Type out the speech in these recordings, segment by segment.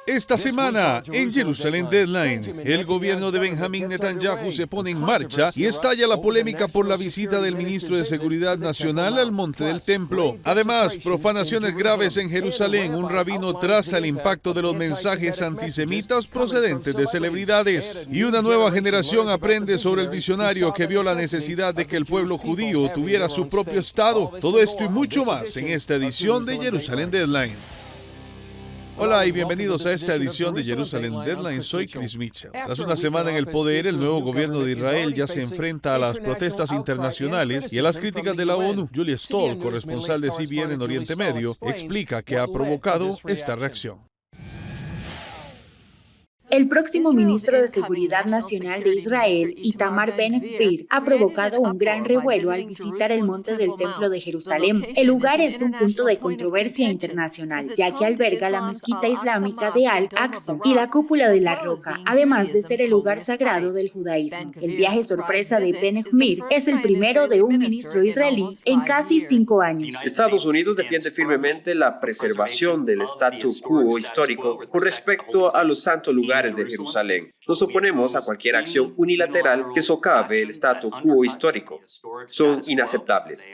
Esta semana, en Jerusalén Deadline, el gobierno de Benjamín Netanyahu se pone en marcha y estalla la polémica por la visita del ministro de Seguridad Nacional al Monte del Templo. Además, profanaciones graves en Jerusalén. Un rabino traza el impacto de los mensajes antisemitas procedentes de celebridades. Y una nueva generación aprende sobre el visionario que vio la necesidad de que el pueblo judío tuviera su propio Estado. Todo esto y mucho más en esta edición de Jerusalén Deadline. Hola y bienvenidos a esta edición de Jerusalén Deadline. Soy Chris Mitchell. Tras una semana en el poder, el nuevo gobierno de Israel ya se enfrenta a las protestas internacionales y a las críticas de la ONU. Julia Stoll, corresponsal de CBN en Oriente Medio, explica qué ha provocado esta reacción. El próximo ministro de Seguridad Nacional de Israel, Itamar Ben-Gvir, ha provocado un gran revuelo al visitar el monte del Templo de Jerusalén. El lugar es un punto de controversia internacional, ya que alberga la mezquita islámica de Al-Aqsa y la cúpula de la Roca, además de ser el lugar sagrado del judaísmo. El viaje sorpresa de Ben-Gvir es el primero de un ministro israelí en casi 5 años. Estados Unidos defiende firmemente la preservación del statu quo histórico con respecto a los santos lugares de Jerusalén. Nos oponemos a cualquier acción unilateral que socave el statu quo histórico. Son inaceptables.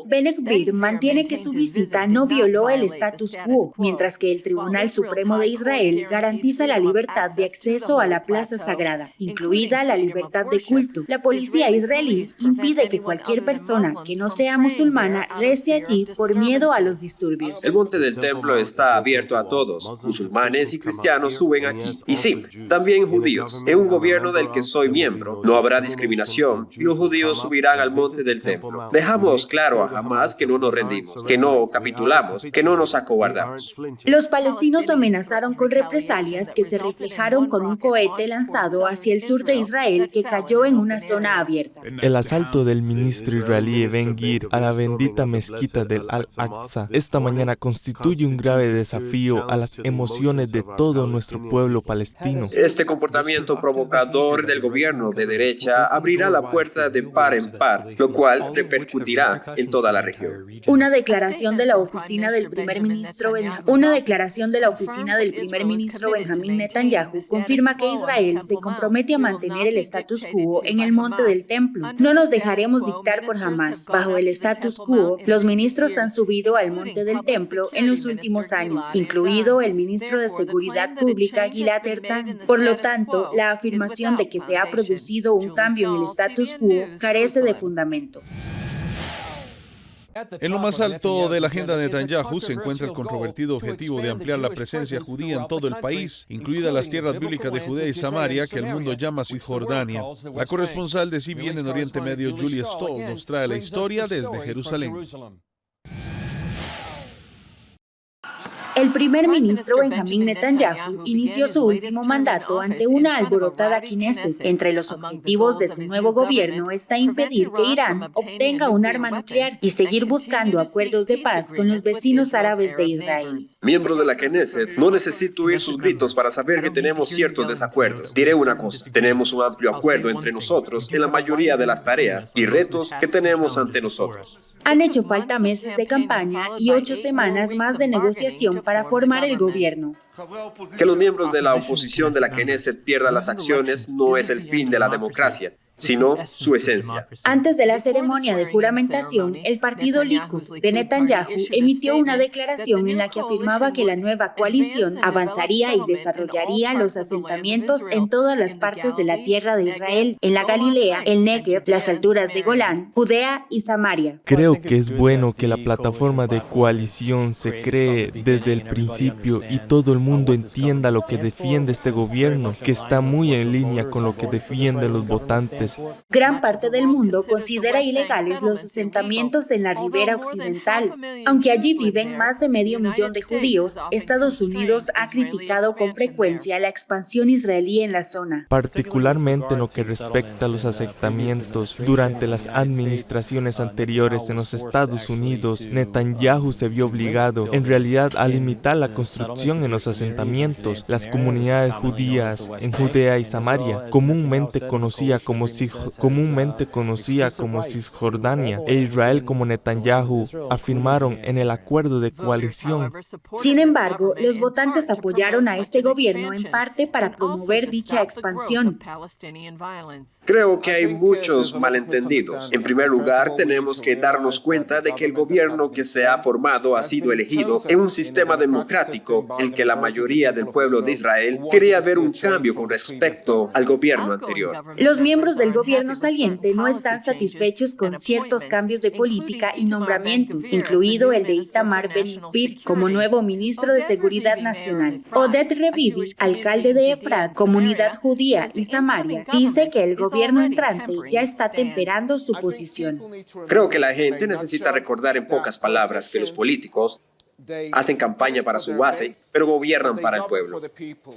Ben-Gvir mantiene que su visita no violó el status quo, mientras que el Tribunal Supremo de Israel garantiza la libertad de acceso a la plaza sagrada, incluida la libertad de culto. La policía israelí impide que cualquier persona que no sea musulmana rece allí por miedo a los disturbios. El monte del templo está abierto a todos. Musulmanes y cristianos suben aquí. Y sí, también judíos. En un gobierno del que soy miembro, no habrá discriminación y los judíos subirán al monte del templo. Dejamos claro a Hamas que no nos rendimos, que no capitulamos, que no nos acobardamos. Los palestinos amenazaron con represalias que se reflejaron con un cohete lanzado hacia el sur de Israel que cayó en una zona abierta. El asalto del ministro israelí Ben-Gvir a la bendita mezquita del Al-Aqsa esta mañana constituye un grave desafío a las emociones de todo nuestro pueblo palestino. Este comportamiento provocador del gobierno de derecha abrirá la puerta de par en par, lo cual repercutirá en toda la región. Una declaración de la oficina del primer ministro Benjamín Netanyahu confirma que Israel se compromete a mantener el status quo en el monte del templo. No nos dejaremos dictar por Hamas. Bajo el status quo, los ministros han subido al monte del templo en los últimos años, incluido el ministro de Seguridad Pública Gilad Erdan. Por lo tanto, la afirmación de que se ha producido un cambio en el status quo carece de fundamento. En lo más alto de la agenda de Netanyahu se encuentra el controvertido objetivo de ampliar la presencia judía en todo el país, incluidas las tierras bíblicas de Judea y Samaria, que el mundo llama Cisjordania. La corresponsal de CBN en Oriente Medio, Julia Stoll, nos trae la historia desde Jerusalén. El primer ministro Benjamín Netanyahu inició su último mandato ante una alborotada Knesset. Entre los objetivos de su nuevo gobierno está impedir que Irán obtenga un arma nuclear y seguir buscando acuerdos de paz con los vecinos árabes de Israel. Miembro de la Knesset, no necesito oír sus gritos para saber que tenemos ciertos desacuerdos. Diré una cosa, tenemos un amplio acuerdo entre nosotros en la mayoría de las tareas y retos que tenemos ante nosotros. Han hecho falta meses de campaña y 8 semanas más de negociación para formar el gobierno. Que los miembros de la oposición de la Knesset pierdan las acciones no es el fin de la democracia, sino su esencia. Antes de la ceremonia de juramentación, el partido Likud de Netanyahu emitió una declaración en la que afirmaba que la nueva coalición avanzaría y desarrollaría los asentamientos en todas las partes de la tierra de Israel, en la Galilea, el Negev, las alturas de Golán, Judea y Samaria. Creo que es bueno que la plataforma de coalición se cree desde el principio y todo el mundo entienda lo que defiende este gobierno, que está muy en línea con lo que defienden los votantes. Gran parte del mundo considera ilegales los asentamientos en la ribera occidental. Aunque allí viven más de 500,000 de judíos, Estados Unidos ha criticado con frecuencia la expansión israelí en la zona. Particularmente en lo que respecta a los asentamientos, durante las administraciones anteriores en los Estados Unidos, Netanyahu se vio obligado, en realidad, a limitar la construcción en los asentamientos. Las comunidades judías en Judea y Samaria, comúnmente conocida como comúnmente conocida como Cisjordania, e Israel como Netanyahu afirmaron en el acuerdo de coalición. Sin embargo, los votantes apoyaron a este gobierno en parte para promover dicha expansión. Creo que hay muchos malentendidos. En primer lugar, tenemos que darnos cuenta de que el gobierno que se ha formado ha sido elegido en un sistema democrático en el que la mayoría del pueblo de Israel quería ver un cambio con respecto al gobierno anterior. Los miembros del gobierno saliente no están satisfechos con ciertos cambios de política y nombramientos, incluido el de Itamar Ben-Gvir como nuevo ministro de Seguridad Nacional. Oded Revivi, alcalde de Efrat, comunidad judía y Samaria, dice que el gobierno entrante ya está temperando su posición. Creo que la gente necesita recordar en pocas palabras que los políticos hacen campaña para su base, pero gobiernan para el pueblo.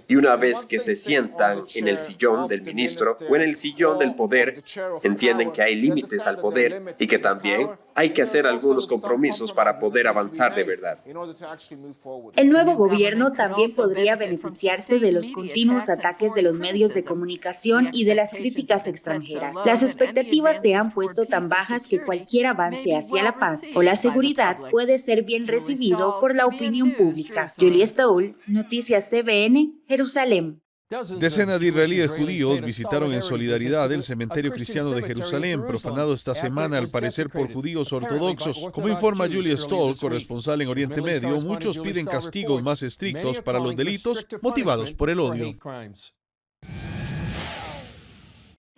Y una vez que se sientan en el sillón del ministro o en el sillón del poder, entienden que hay límites al poder y que también hay que hacer algunos compromisos para poder avanzar de verdad. El nuevo gobierno también podría beneficiarse de los continuos ataques de los medios de comunicación y de las críticas extranjeras. Las expectativas se han puesto tan bajas que cualquier avance hacia la paz o la seguridad puede ser bien recibido por la opinión pública. Julie Stahl, Noticias CBN, Jerusalén. Decenas de israelíes judíos visitaron en solidaridad el cementerio cristiano de Jerusalén, profanado esta semana al parecer por judíos ortodoxos. Como informa Julie Stahl, corresponsal en Oriente Medio, muchos piden castigos más estrictos para los delitos motivados por el odio.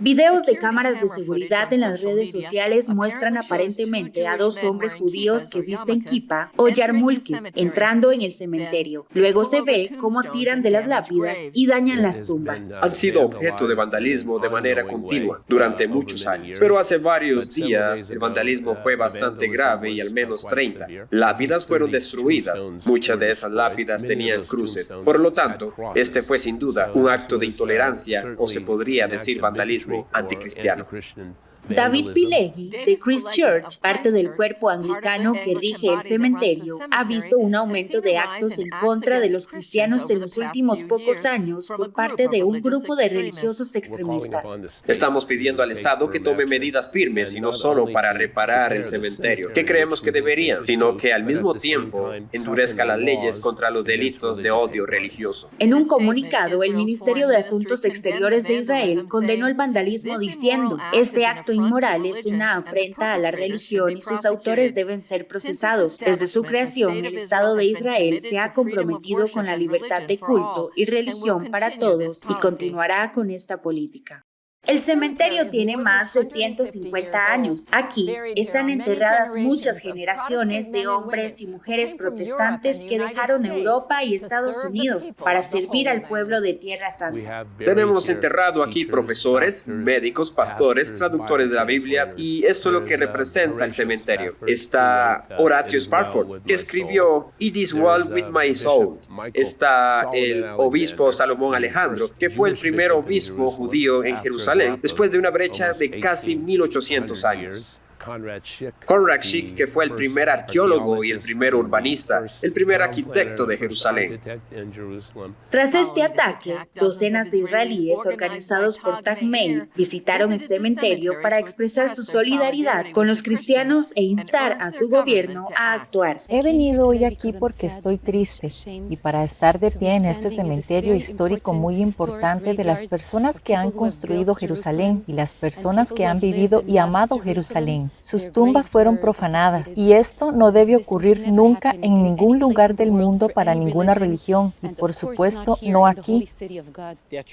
Videos de cámaras de seguridad en las redes sociales muestran aparentemente a dos hombres judíos que visten kippah o yarmulkes entrando en el cementerio. Luego se ve cómo tiran de las lápidas y dañan las tumbas. Han sido objeto de vandalismo de manera continua durante muchos años. Pero hace varios días el vandalismo fue bastante grave y al menos 30 lápidas fueron destruidas. Muchas de esas lápidas tenían cruces. Por lo tanto, este fue sin duda un acto de intolerancia o se podría decir vandalismo anticristiano. David Pileggi, de Christchurch, parte del cuerpo anglicano que rige el cementerio, ha visto un aumento de actos en contra de los cristianos en los últimos pocos años por parte de un grupo de religiosos extremistas. Estamos pidiendo al Estado que tome medidas firmes y no solo para reparar el cementerio, que creemos que deberían, sino que al mismo tiempo endurezca las leyes contra los delitos de odio religioso. En un comunicado, el Ministerio de Asuntos Exteriores de Israel condenó el vandalismo diciendo: "Este acto inmoral es una afrenta a la religión y sus autores deben ser procesados. Desde su creación, el Estado de Israel se ha comprometido con la libertad de culto y religión para todos y continuará con esta política". El cementerio tiene más de 150 años. Aquí están enterradas muchas generaciones de hombres y mujeres protestantes que dejaron Europa y Estados Unidos para servir al pueblo de Tierra Santa. Tenemos enterrado aquí profesores, médicos, pastores, traductores de la Biblia, y esto es lo que representa el cementerio. Está Horatio Spafford, que escribió It is well with my soul. Está el obispo Salomón Alejandro, que fue el primer obispo judío en Jerusalén, después de una brecha de casi 1800 años. Conrad Schick, que fue el primer arqueólogo y el primer urbanista, el primer arquitecto de Jerusalén. Tras este ataque, docenas de israelíes organizados por Tag Meir visitaron el cementerio para expresar su solidaridad con los cristianos e instar a su gobierno a actuar. He venido hoy aquí porque estoy triste y para estar de pie en este cementerio histórico muy importante de las personas que han construido Jerusalén y las personas que han vivido y amado Jerusalén. Sus tumbas fueron profanadas y esto no debe ocurrir nunca en ningún lugar del mundo para ninguna religión y por supuesto no aquí.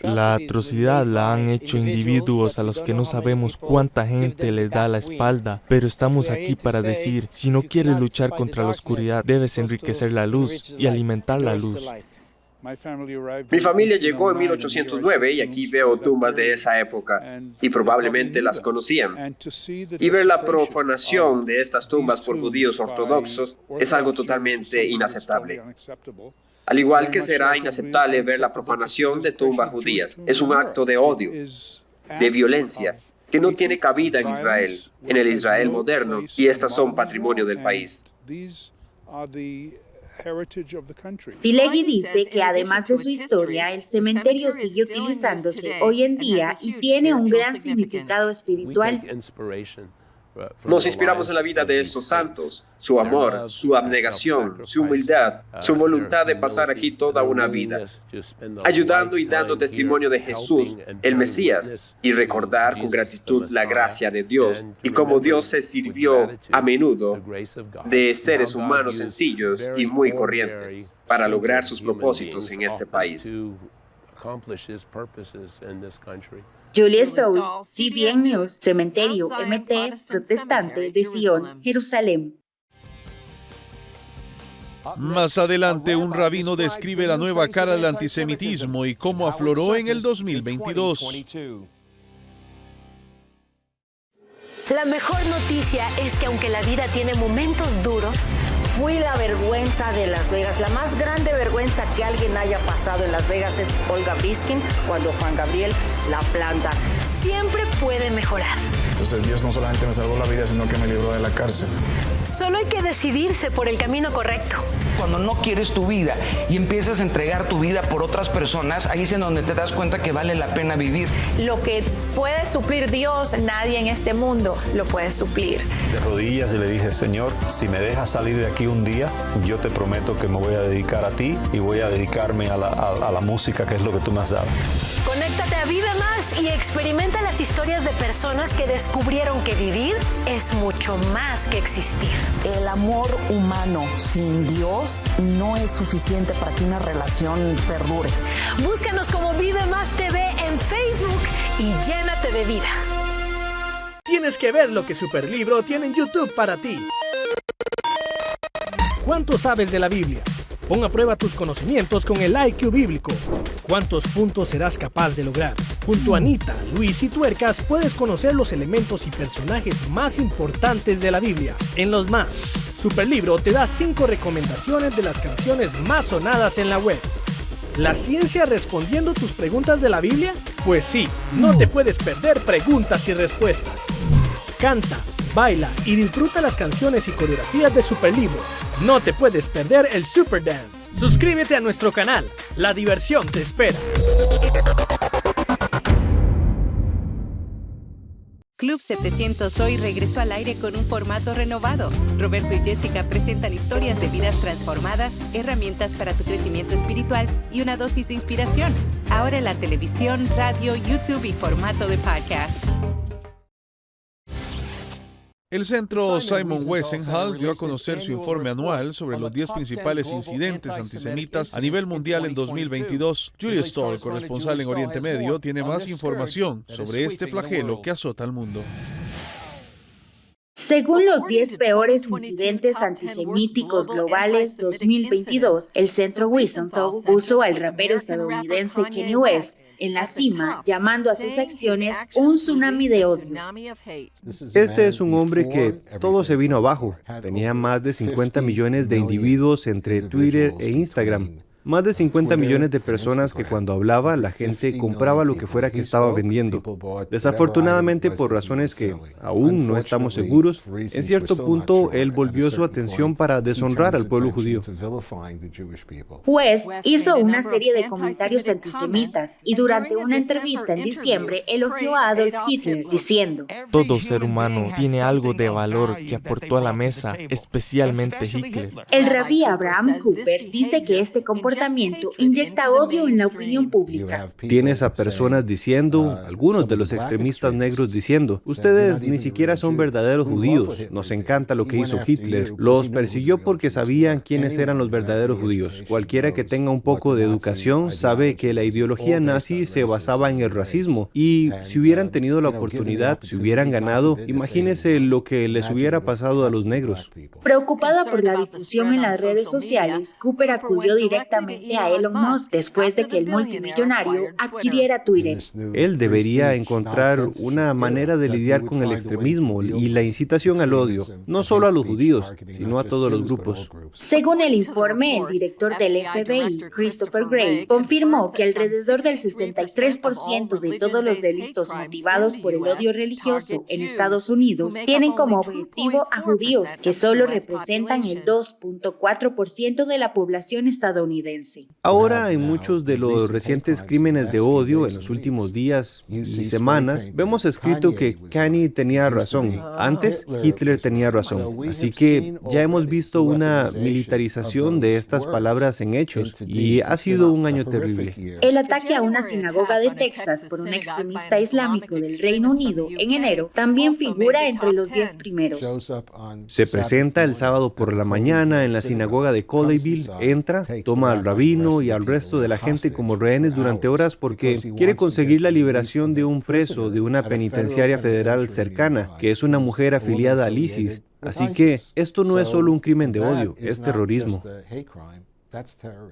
La atrocidad la han hecho individuos a los que no sabemos cuánta gente le da la espalda, pero estamos aquí para decir, si no quieres luchar contra la oscuridad, debes enriquecer la luz y alimentar la luz. Mi familia llegó en 1809 y aquí veo tumbas de esa época y probablemente las conocían. Y ver la profanación de estas tumbas por judíos ortodoxos es algo totalmente inaceptable. Al igual que será inaceptable ver la profanación de tumbas judías. Es un acto de odio, de violencia, que no tiene cabida en Israel, en el Israel moderno, y estas son patrimonio del país. Pileggi dice que además de su historia, el cementerio sigue utilizándose hoy en día y tiene un gran significado espiritual. Nos inspiramos en la vida de estos santos, su amor, su abnegación, su humildad, su voluntad de pasar aquí toda una vida, ayudando y dando testimonio de Jesús, el Mesías, y recordar con gratitud la gracia de Dios y cómo Dios se sirvió a menudo de seres humanos sencillos y muy corrientes para lograr sus propósitos en este país. Julie Stowe, CBN News, Cementerio MT Protestante de Sion, Jerusalén. Más adelante, un rabino describe la nueva cara del antisemitismo y cómo afloró en el 2022. La mejor noticia es que aunque la vida tiene momentos duros, fui la vergüenza de Las Vegas. La más grande vergüenza que alguien haya pasado en Las Vegas es Olga Briskin cuando Juan Gabriel la planta. Siempre puede mejorar. Entonces Dios no solamente me salvó la vida, sino que me libró de la cárcel. Solo hay que decidirse por el camino correcto. Cuando no quieres tu vida y empiezas a entregar tu vida por otras personas, ahí es en donde te das cuenta que vale la pena vivir. Lo que puede suplir Dios, nadie en este mundo lo puede suplir. De rodillas y le dije, Señor, si me dejas salir de aquí un día, yo te prometo que me voy a dedicar a ti y voy a dedicarme a la música, que es lo que tú me has dado. Conéctate a Vive Más y experimenta las historias de personas que descubrieron que vivir es mucho más que existir. El amor humano sin Dios no es suficiente para que una relación perdure. Búscanos como Vive Más TV en Facebook y llénate de vida. Tienes que ver lo que Superlibro tiene en YouTube para ti. ¿Cuánto sabes de la Biblia? Pon a prueba tus conocimientos con el IQ bíblico. ¿Cuántos puntos serás capaz de lograr? Junto a Anita, Luis y Tuercas puedes conocer los elementos y personajes más importantes de la Biblia. En Los Más, Superlibro te da 5 recomendaciones de las canciones más sonadas en la web. ¿La ciencia respondiendo tus preguntas de la Biblia? Pues sí, no te puedes perder preguntas y respuestas. Canta, baila y disfruta las canciones y coreografías de Superlibro. No te puedes perder el Super Dance. Suscríbete a nuestro canal. La diversión te espera. Club 700 hoy regresó al aire con un formato renovado. Roberto y Jessica presentan historias de vidas transformadas, herramientas para tu crecimiento espiritual y una dosis de inspiración. Ahora en la televisión, radio, YouTube y formato de podcast. El centro Simon Wiesenthal dio a conocer su informe anual sobre los 10 principales incidentes antisemitas a nivel mundial en 2022. Julie Stoll, corresponsal en Oriente Medio, tiene más información sobre este flagelo que azota al mundo. Según los 10 peores incidentes antisemíticos globales 2022, el centro Wiesenthal puso al rapero estadounidense Kanye West en la cima, llamando a sus acciones un tsunami de odio. Este es un hombre que todo se vino abajo. Tenía más de 50 millones de individuos entre Twitter e Instagram. Más de 50 millones de personas que cuando hablaba la gente compraba lo que fuera que estaba vendiendo. Desafortunadamente, por razones que aún no estamos seguros, en cierto punto él volvió su atención para deshonrar al pueblo judío. West hizo una serie de comentarios antisemitas y durante una entrevista en diciembre elogió a Adolf Hitler diciendo: todo ser humano tiene algo de valor que aportó a la mesa, especialmente Hitler. El rabí Abraham Cooper dice que este comportamiento inyecta odio en la opinión pública. Tienes a personas diciendo, algunos de los extremistas negros diciendo, ustedes ni siquiera son verdaderos judíos, nos encanta lo que hizo Hitler, los persiguió porque sabían quiénes eran los verdaderos judíos. Cualquiera que tenga un poco de educación sabe que la ideología nazi se basaba en el racismo y si hubieran tenido la oportunidad, si hubieran ganado, imagínese lo que les hubiera pasado a los negros. Preocupada por la difusión en las redes sociales, Cooper acudió directamente nuevamente a Elon Musk después de que el multimillonario adquiriera Twitter. Él debería encontrar una manera de lidiar con el extremismo y la incitación al odio, no solo a los judíos, sino a todos los grupos. Según el informe, el director del FBI, Christopher Wray, confirmó que alrededor del 63% de todos los delitos motivados por el odio religioso en Estados Unidos tienen como objetivo a judíos, que solo representan el 2.4% de la población estadounidense. Ahora, en muchos de los recientes crímenes de odio en los últimos días y semanas, vemos escrito que Kanye tenía razón. Antes, Hitler tenía razón. Así que ya hemos visto una militarización de estas palabras en hechos y ha sido un año terrible. El ataque a una sinagoga de Texas por un extremista islámico del Reino Unido en enero también figura entre los 10 primeros. Se presenta el sábado por la mañana en la sinagoga de Colleyville, entra, toma al rabino y al resto de la gente como rehenes durante horas porque quiere conseguir la liberación de un preso de una penitenciaria federal cercana, que es una mujer afiliada al ISIS. Así que esto no es solo un crimen de odio, es terrorismo.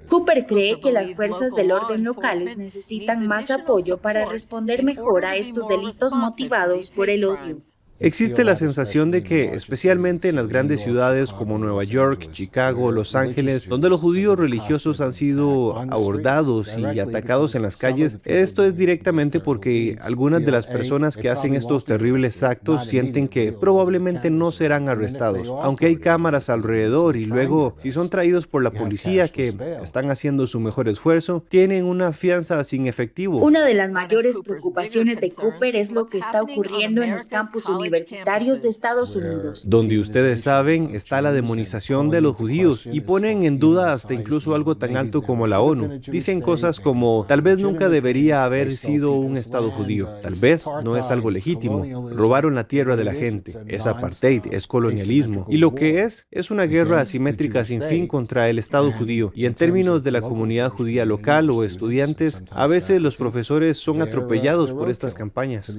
Cooper cree que las fuerzas del orden locales necesitan más apoyo para responder mejor a estos delitos motivados por el odio. Existe la sensación de que, especialmente en las grandes ciudades como Nueva York, Chicago, Los Ángeles, donde los judíos religiosos han sido abordados y atacados en las calles, esto es directamente porque algunas de las personas que hacen estos terribles actos sienten que probablemente no serán arrestados, aunque hay cámaras alrededor y luego, si son traídos por la policía que están haciendo su mejor esfuerzo, tienen una fianza sin efectivo. Una de las mayores preocupaciones de Cooper es lo que está ocurriendo en los campus universitarios de Estados Unidos. Donde ustedes saben está la demonización de los judíos y ponen en duda hasta incluso algo tan alto como la ONU. Dicen cosas como, tal vez nunca debería haber sido un Estado judío, tal vez no es algo legítimo, robaron la tierra de la gente, es apartheid, es colonialismo, y lo que es una guerra asimétrica sin fin contra el Estado judío, y en términos de la comunidad judía local o estudiantes, a veces los profesores son atropellados por estas campañas.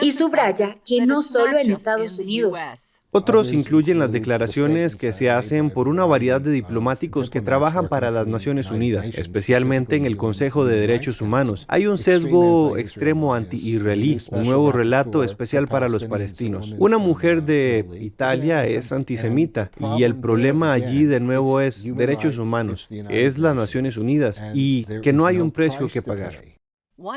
Y subraya que no solo en Estados Unidos. Otros incluyen las declaraciones que se hacen por una variedad de diplomáticos que trabajan para las Naciones Unidas, especialmente en el Consejo de Derechos Humanos. Hay un sesgo extremo anti-israelí, un nuevo relato especial para los palestinos. Una mujer de Italia es antisemita y el problema allí de nuevo es derechos humanos, es las Naciones Unidas y que no hay un precio que pagar.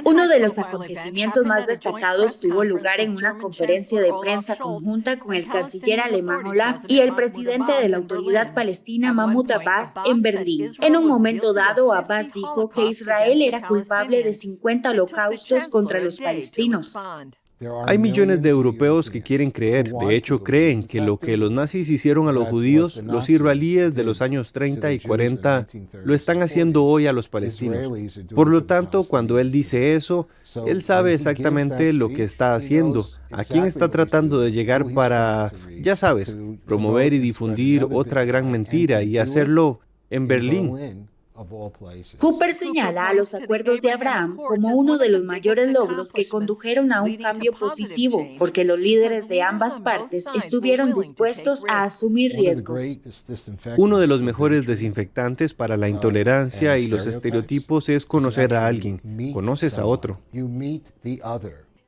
Uno de los acontecimientos más destacados tuvo lugar en una conferencia de prensa conjunta con el canciller alemán Olaf y el presidente de la Autoridad Palestina Mahmoud Abbas en Berlín. En un momento dado, Abbas dijo que Israel era culpable de 50 holocaustos contra los palestinos. Hay millones de europeos que quieren creer, de hecho creen que lo que los nazis hicieron a los judíos, los israelíes de los años 30 y 40 lo están haciendo hoy a los palestinos. Por lo tanto, cuando él dice eso, él sabe exactamente lo que está haciendo, a quién está tratando de llegar para, ya sabes, promover y difundir otra gran mentira y hacerlo en Berlín. Cooper señala a los acuerdos de Abraham como uno de los mayores logros que condujeron a un cambio positivo, porque los líderes de ambas partes estuvieron dispuestos a asumir riesgos. Uno de los mejores desinfectantes para la intolerancia y los estereotipos es conocer a alguien. Conoces a otro.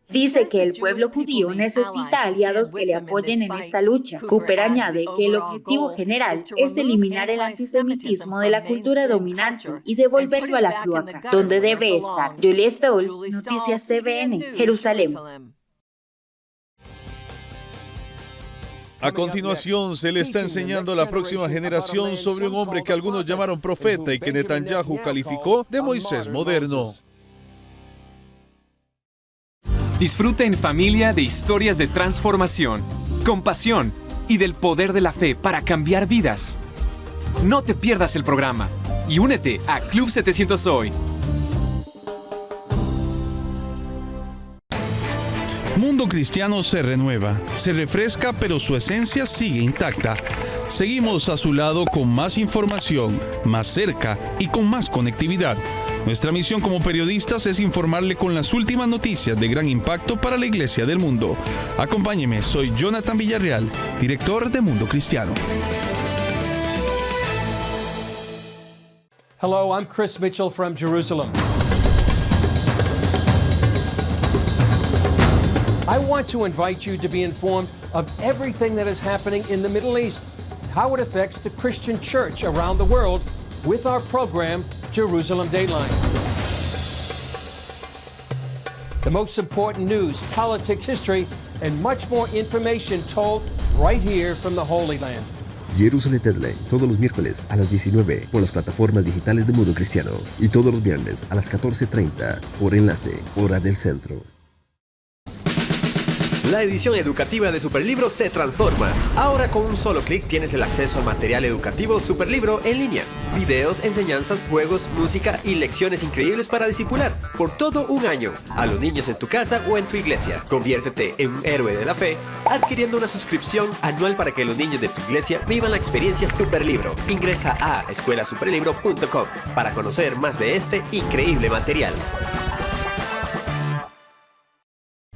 Dice que el pueblo judío necesita aliados que le apoyen en esta lucha. Cooper añade que el objetivo general es eliminar el antisemitismo de la cultura dominante y devolverlo a la cloaca, donde debe estar. Julia Stoll, Noticias CBN, Jerusalén. A continuación, se le está enseñando a la próxima generación sobre un hombre que algunos llamaron profeta y que Netanyahu calificó de Moisés moderno. Disfruta en familia de historias de transformación, compasión y del poder de la fe para cambiar vidas. No te pierdas el programa y únete a Club 700 Hoy. Mundo Cristiano se renueva, se refresca, pero su esencia sigue intacta. Seguimos a su lado con más información, más cerca y con más conectividad. Nuestra misión como periodistas es informarle con las últimas noticias de gran impacto para la Iglesia del mundo. Acompáñeme, soy Jonathan Villarreal, director de Mundo Cristiano. Hello, I'm Chris Mitchell from Jerusalem. I want to invite you to be informed of everything that is happening in the Middle East, how it affects the Christian church around the world with our program, Jerusalem Dateline. The most important news, politics, history, and much more information told right here from the Holy Land. Jerusalem Deadline, todos los miércoles a las 19 por las plataformas digitales de Mundo Cristiano y todos los viernes a las 14:30 por Enlace, hora del centro. La edición educativa de Superlibro se transforma. Ahora con un solo clic tienes el acceso al material educativo Superlibro en línea. Videos, enseñanzas, juegos, música y lecciones increíbles para discipular por todo un año a los niños en tu casa o en tu iglesia. Conviértete en un héroe de la fe adquiriendo una suscripción anual para que los niños de tu iglesia vivan la experiencia Superlibro. Ingresa a escuelasuperlibro.com para conocer más de este increíble material.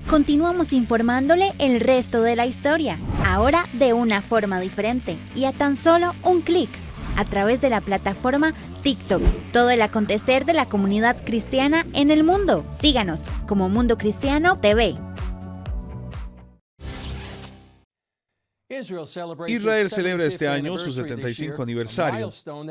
Continuamos informándole el resto de la historia, ahora de una forma diferente y a tan solo un clic, a través de la plataforma TikTok. Todo el acontecer de la comunidad cristiana en el mundo. Síganos como Mundo Cristiano TV. Israel celebra este año su 75 aniversario,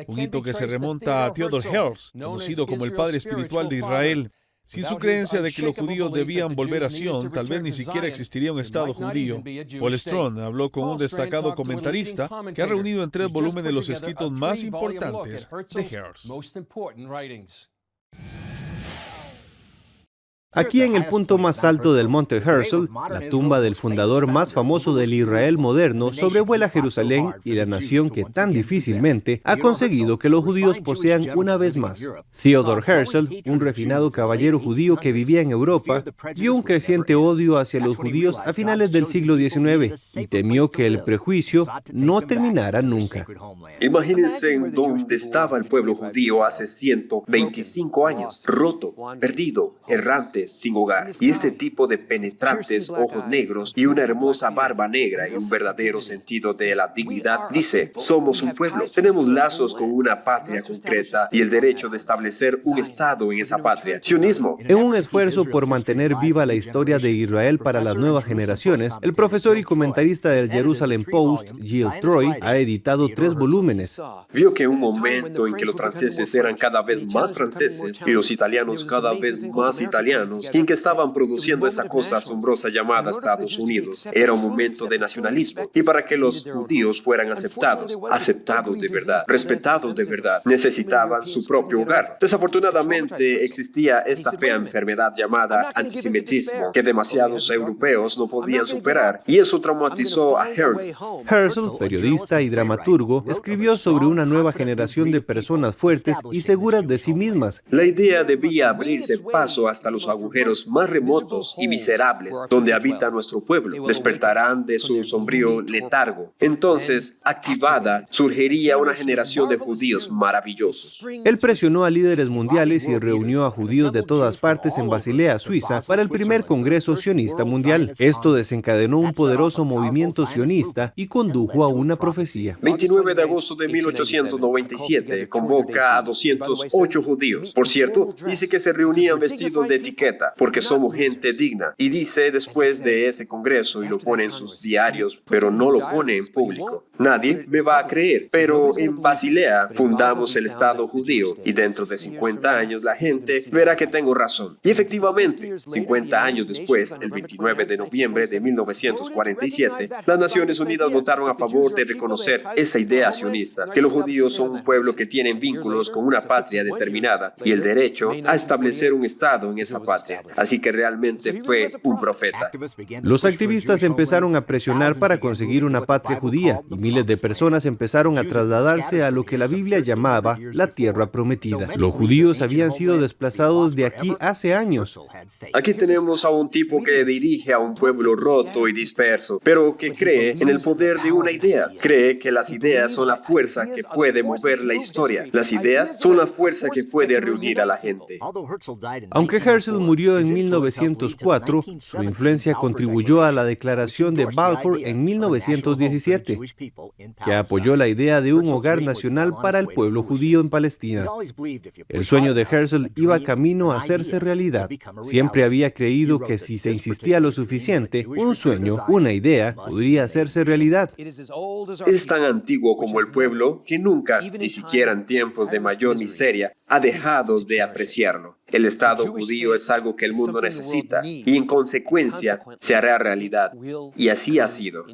un hito que se remonta a Theodor Herzl, conocido como el padre espiritual de Israel. Sin su creencia de que los judíos debían volver a Sion, tal vez ni siquiera existiría un Estado judío. Paul Strauss habló con un destacado comentarista que ha reunido en 3 volúmenes los escritos más importantes de Herzl. Aquí en el punto más alto del monte Herzl, la tumba del fundador más famoso del Israel moderno sobrevuela Jerusalén y la nación que tan difícilmente ha conseguido que los judíos posean una vez más. Theodor Herzl, un refinado caballero judío que vivía en Europa, vio un creciente odio hacia los judíos a finales del siglo XIX y temió que el prejuicio no terminara nunca. Imagínense en dónde estaba el pueblo judío hace 125 años, roto, perdido, errante, sin hogar, y este tipo de penetrantes ojos negros y una hermosa barba negra y un verdadero sentido de la dignidad, dice: somos un pueblo, tenemos lazos con una patria concreta y el derecho de establecer un Estado en esa patria. Sionismo. En un esfuerzo por mantener viva la historia de Israel para las nuevas generaciones, el profesor y comentarista del Jerusalem Post, Gil Troy, ha editado 3 volúmenes. Vio que en un momento en que los franceses eran cada vez más franceses y los italianos cada vez más italianos, y en que estaban produciendo esa cosa asombrosa llamada Estados Unidos. Era un momento de nacionalismo, y para que los judíos fueran aceptados de verdad, respetados de verdad, necesitaban su propio hogar. Desafortunadamente existía esta fea enfermedad llamada antisemitismo, que demasiados europeos no podían superar, y eso traumatizó a Herzl. Herzl, periodista y dramaturgo, escribió sobre una nueva generación de personas fuertes y seguras de sí mismas. La idea debía abrirse paso hasta los agujeros más remotos y miserables donde habita nuestro pueblo. Despertarán de su sombrío letargo. Entonces, activada, surgiría una generación de judíos maravillosos. Él presionó a líderes mundiales y reunió a judíos de todas partes en Basilea, Suiza, para el primer Congreso Sionista Mundial. Esto desencadenó un poderoso movimiento sionista y condujo a una profecía. 29 de agosto de 1897 convoca a 208 judíos. Por cierto, dice que se reunían vestidos de etiqueta porque somos gente digna. Y dice después de ese congreso, y lo pone en sus diarios, pero no lo pone en público: nadie me va a creer, pero en Basilea fundamos el Estado judío y dentro de 50 años la gente verá que tengo razón. Y efectivamente, 50 años después, el 29 de noviembre de 1947, las Naciones Unidas votaron a favor de reconocer esa idea sionista, que los judíos son un pueblo que tienen vínculos con una patria determinada y el derecho a establecer un Estado en esa patria. Así que realmente fue un profeta. Los activistas empezaron a presionar para conseguir una patria judía y miles de personas empezaron a trasladarse a lo que la Biblia llamaba la tierra prometida. Los judíos habían sido desplazados de aquí hace años. Aquí tenemos a un tipo que dirige a un pueblo roto y disperso, pero que cree en el poder de una idea. Cree que las ideas son la fuerza que puede mover la historia. Las ideas son la fuerza que puede reunir a la gente. Aunque Herzl murió en 1904, su influencia contribuyó a la Declaración de Balfour en 1917. que apoyó la idea de un hogar nacional para el pueblo judío en Palestina. El sueño de Herzl iba camino a hacerse realidad. Siempre había creído que si se insistía lo suficiente, un sueño, una idea, podría hacerse realidad. Es tan antiguo como el pueblo que nunca, ni siquiera en tiempos de mayor miseria, ha dejado de apreciarlo. El Estado judío es algo que el mundo necesita y en consecuencia se hará realidad. Y así ha sido.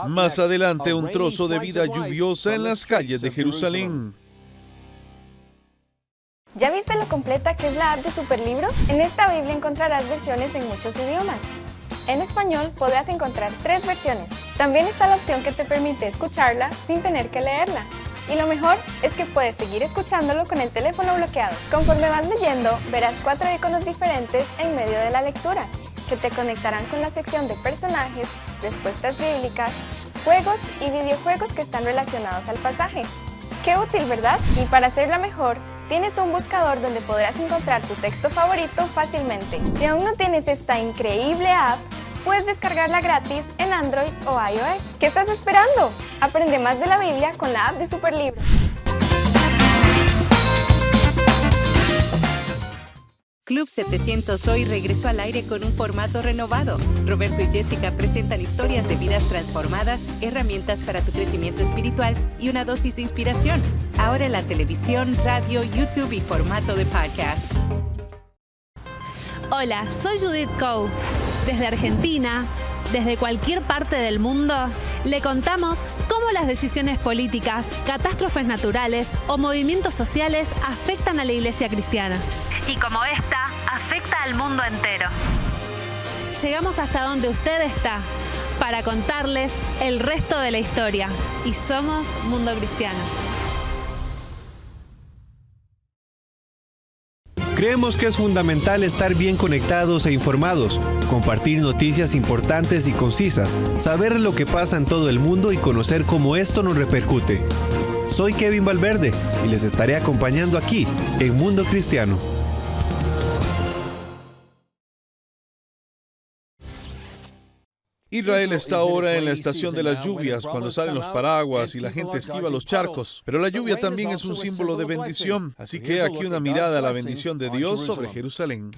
Más adelante, un trozo de vida lluviosa en las calles de Jerusalén. ¿Ya viste lo completa que es la app de Superlibro? En esta Biblia encontrarás versiones en muchos idiomas. En español podrás encontrar 3 versiones. También está la opción que te permite escucharla sin tener que leerla. Y lo mejor es que puedes seguir escuchándolo con el teléfono bloqueado. Conforme vas leyendo, verás 4 iconos diferentes en medio de la lectura, que te conectarán con la sección de personajes, respuestas bíblicas, juegos y videojuegos que están relacionados al pasaje. ¡Qué útil!, ¿verdad? Y para hacerla mejor, tienes un buscador donde podrás encontrar tu texto favorito fácilmente. Si aún no tienes esta increíble app, puedes descargarla gratis en Android o iOS. ¿Qué estás esperando? Aprende más de la Biblia con la app de Superlibro. Club 700 hoy regresó al aire con un formato renovado. Roberto y Jessica presentan historias de vidas transformadas, herramientas para tu crecimiento espiritual y una dosis de inspiración. Ahora en la televisión, radio, YouTube y formato de podcast. Hola, soy Judith Coe. Desde Argentina, desde cualquier parte del mundo, le contamos cómo las decisiones políticas, catástrofes naturales o movimientos sociales afectan a la iglesia cristiana. Y cómo esta afecta al mundo entero. Llegamos hasta donde usted está para contarles el resto de la historia. Y somos Mundo Cristiano. Creemos que es fundamental estar bien conectados e informados, compartir noticias importantes y concisas, saber lo que pasa en todo el mundo y conocer cómo esto nos repercute. Soy Kevin Valverde y les estaré acompañando aquí en Mundo Cristiano. Israel está ahora en la estación de las lluvias, cuando salen los paraguas y la gente esquiva los charcos. Pero la lluvia también es un símbolo de bendición. Así que aquí una mirada a la bendición de Dios sobre Jerusalén.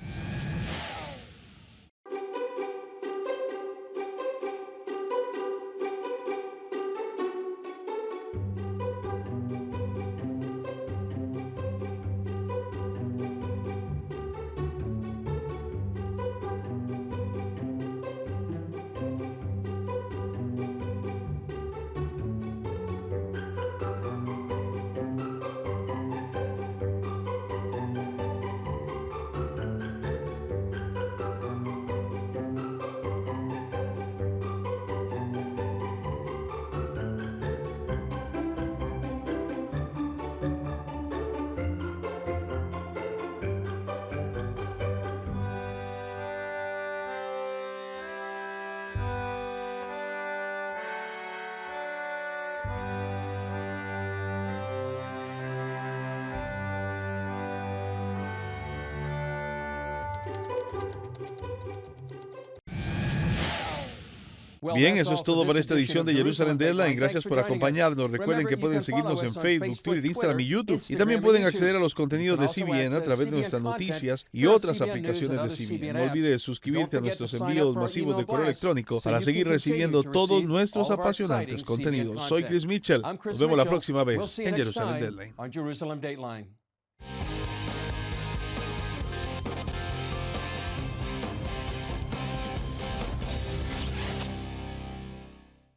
Bien, eso es todo para esta edición de Jerusalem Deadline. Gracias por acompañarnos. Recuerden que pueden seguirnos en Facebook, Twitter, Instagram y YouTube. Y también pueden acceder a los contenidos de CBN a través de nuestras noticias y otras aplicaciones de CBN. No olvides suscribirte a nuestros envíos masivos de correo electrónico para seguir recibiendo todos nuestros apasionantes contenidos. Soy Chris Mitchell. Nos vemos la próxima vez en Jerusalem Deadline.